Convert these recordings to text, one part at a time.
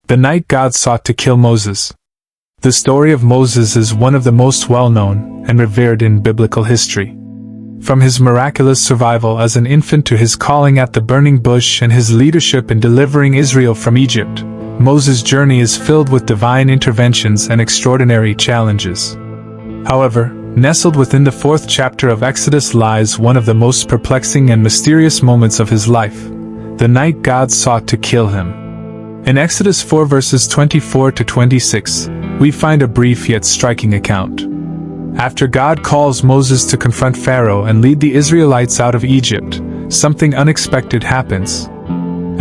The night God sought to kill Moses. The story of Moses is one of the most well-known and revered in biblical history. From his miraculous survival as an infant to his calling at the burning bush and his leadership in delivering Israel from Egypt, Moses' journey is filled with divine interventions and extraordinary challenges. However, nestled within the 4th chapter of Exodus lies one of the most perplexing and mysterious moments of his life: the night God sought to kill him. In Exodus 4 verses 24 to 26, we find a brief yet striking account. After God calls Moses to confront Pharaoh and lead the Israelites out of Egypt, something unexpected happens.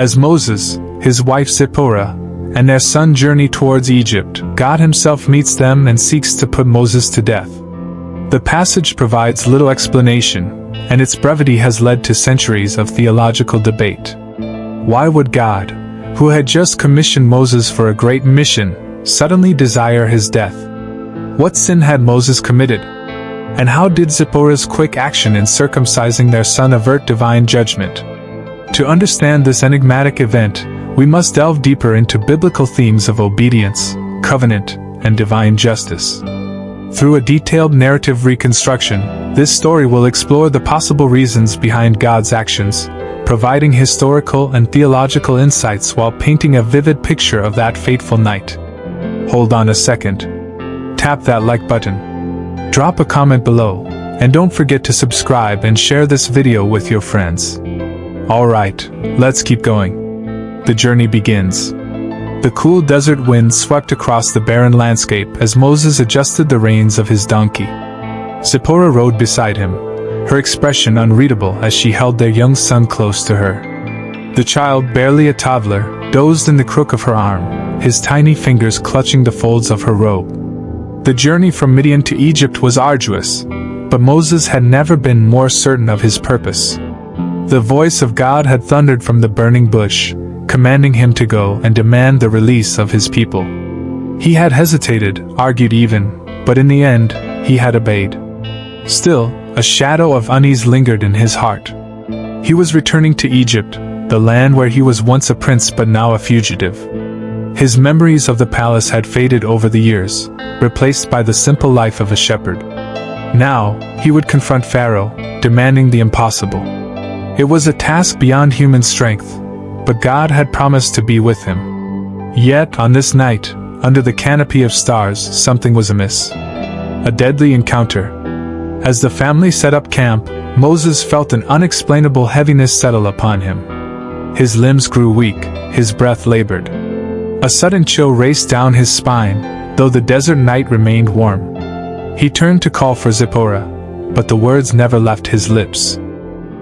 As Moses, his wife Zipporah, and their son journey towards Egypt, God himself meets them and seeks to put Moses to death. The passage provides little explanation, and its brevity has led to centuries of theological debate. Why would God, who had just commissioned Moses for a great mission, suddenly desire his death? What sin had Moses committed? And how did Zipporah's quick action in circumcising their son avert divine judgment? To understand this enigmatic event, we must delve deeper into biblical themes of obedience, covenant, and divine justice. Through a detailed narrative reconstruction, this story will explore the possible reasons behind God's actions, providing historical and theological insights while painting a vivid picture of that fateful night. Hold on a second. Tap that like button. Drop a comment below, and don't forget to subscribe and share this video with your friends. Alright, let's keep going. The journey begins. The cool desert wind swept across the barren landscape as Moses adjusted the reins of his donkey. Zipporah rode beside him, her expression unreadable as she held their young son close to her. The child, barely a toddler, dozed in the crook of her arm, his tiny fingers clutching the folds of her robe. The journey from Midian to Egypt was arduous, but Moses had never been more certain of his purpose. The voice of God had thundered from the burning bush, commanding him to go and demand the release of his people. He had hesitated, argued even, but in the end, he had obeyed. Still, a shadow of unease lingered in his heart. He was returning to Egypt, the land where he was once a prince but now a fugitive. His memories of the palace had faded over the years, replaced by the simple life of a shepherd. Now, he would confront Pharaoh, demanding the impossible. It was a task beyond human strength, but God had promised to be with him. Yet, on this night, under the canopy of stars, something was amiss. A deadly encounter. As the family set up camp, Moses felt an unexplainable heaviness settle upon him. His limbs grew weak, his breath labored. A sudden chill raced down his spine, though the desert night remained warm. He turned to call for Zipporah, but the words never left his lips.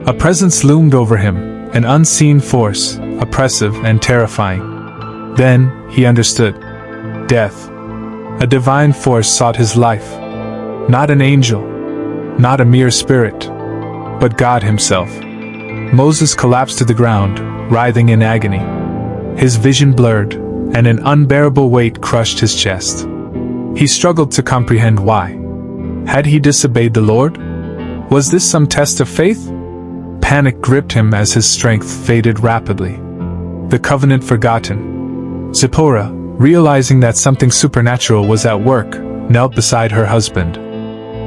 A presence loomed over him, an unseen force, oppressive and terrifying. Then, he understood. Death. A divine force sought his life. Not an angel. Not a mere spirit. But God himself. Moses collapsed to the ground, writhing in agony. His vision blurred, and an unbearable weight crushed his chest. He struggled to comprehend why. Had he disobeyed the Lord? Was this some test of faith? Panic gripped him as his strength faded rapidly. The covenant forgotten. Zipporah, realizing that something supernatural was at work, knelt beside her husband.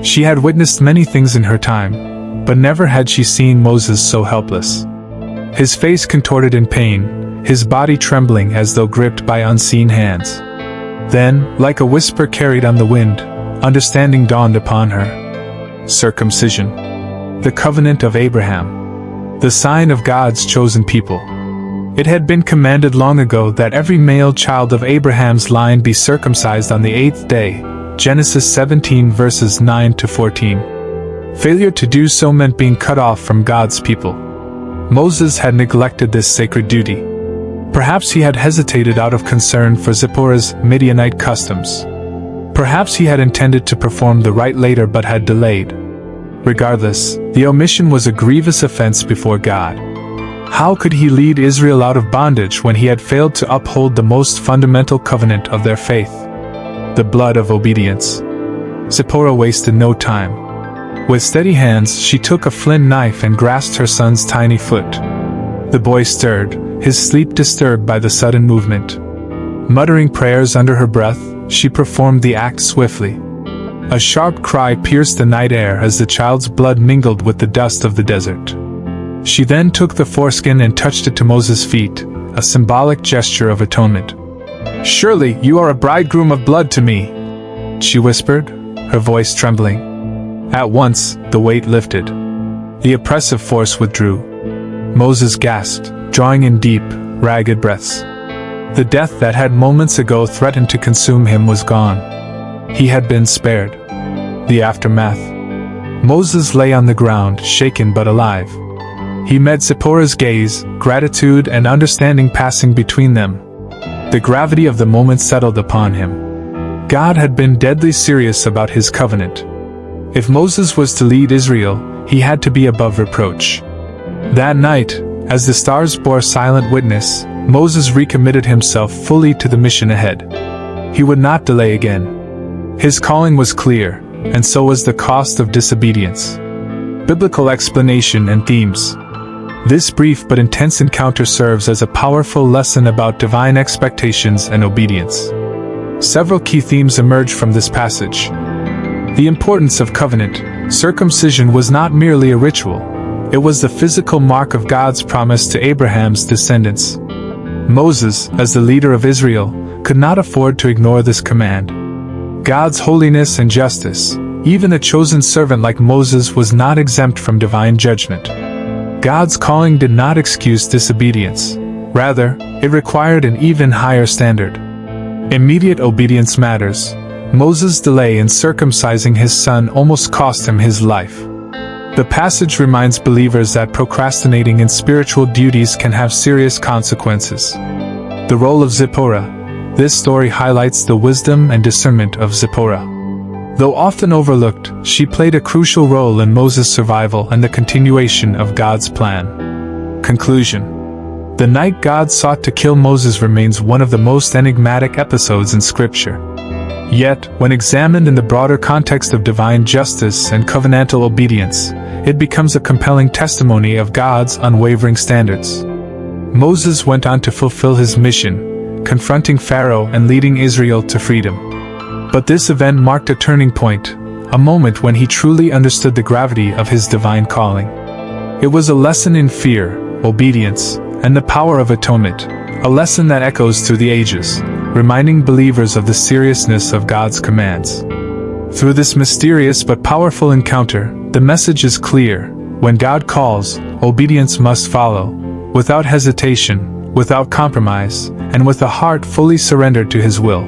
She had witnessed many things in her time, but never had she seen Moses so helpless. His face contorted in pain, his body trembling as though gripped by unseen hands. Then, like a whisper carried on the wind, understanding dawned upon her. Circumcision. The covenant of Abraham. The sign of God's chosen people. It had been commanded long ago that every male child of Abraham's line be circumcised on the 8th day, Genesis 17 verses 9 to 14. Failure to do so meant being cut off from God's people. Moses had neglected this sacred duty. Perhaps he had hesitated out of concern for Zipporah's Midianite customs. Perhaps he had intended to perform the rite later but had delayed. Regardless, the omission was a grievous offense before God. How could he lead Israel out of bondage when he had failed to uphold the most fundamental covenant of their faith? The blood of obedience. Zipporah wasted no time. With steady hands, she took a flint knife and grasped her son's tiny foot. The boy stirred, his sleep disturbed by the sudden movement. Muttering prayers under her breath, she performed the act swiftly. A sharp cry pierced the night air as the child's blood mingled with the dust of the desert. She then took the foreskin and touched it to Moses' feet, a symbolic gesture of atonement. "Surely you are a bridegroom of blood to me," she whispered, her voice trembling. At once, the weight lifted. The oppressive force withdrew. Moses gasped, drawing in deep, ragged breaths. The death that had moments ago threatened to consume him was gone. He had been spared. The aftermath. Moses lay on the ground, shaken but alive. He met Zipporah's gaze, gratitude and understanding passing between them. The gravity of the moment settled upon him. God had been deadly serious about his covenant. If Moses was to lead Israel, he had to be above reproach. That night, as the stars bore silent witness, Moses recommitted himself fully to the mission ahead. He would not delay again. His calling was clear, and so was the cost of disobedience. Biblical explanation and themes. This brief but intense encounter serves as a powerful lesson about divine expectations and obedience. Several key themes emerge from this passage. The importance of covenant. Circumcision was not merely a ritual. It was the physical mark of God's promise to Abraham's descendants. Moses, as the leader of Israel, could not afford to ignore this command. God's holiness and justice. Even a chosen servant like Moses was not exempt from divine judgment. God's calling did not excuse disobedience. Rather, it required an even higher standard. Immediate obedience matters. Moses' delay in circumcising his son almost cost him his life. The passage reminds believers that procrastinating in spiritual duties can have serious consequences. The role of Zipporah. This story highlights the wisdom and discernment of Zipporah. Though often overlooked, she played a crucial role in Moses' survival and the continuation of God's plan. Conclusion. The night God sought to kill Moses remains one of the most enigmatic episodes in Scripture. Yet, when examined in the broader context of divine justice and covenantal obedience, it becomes a compelling testimony of God's unwavering standards. Moses went on to fulfill his mission, confronting Pharaoh and leading Israel to freedom. But this event marked a turning point, a moment when he truly understood the gravity of his divine calling. It was a lesson in fear, obedience, and the power of atonement, a lesson that echoes through the ages, reminding believers of the seriousness of God's commands. Through this mysterious but powerful encounter, the message is clear: when God calls, obedience must follow, without hesitation, without compromise, and with a heart fully surrendered to His will.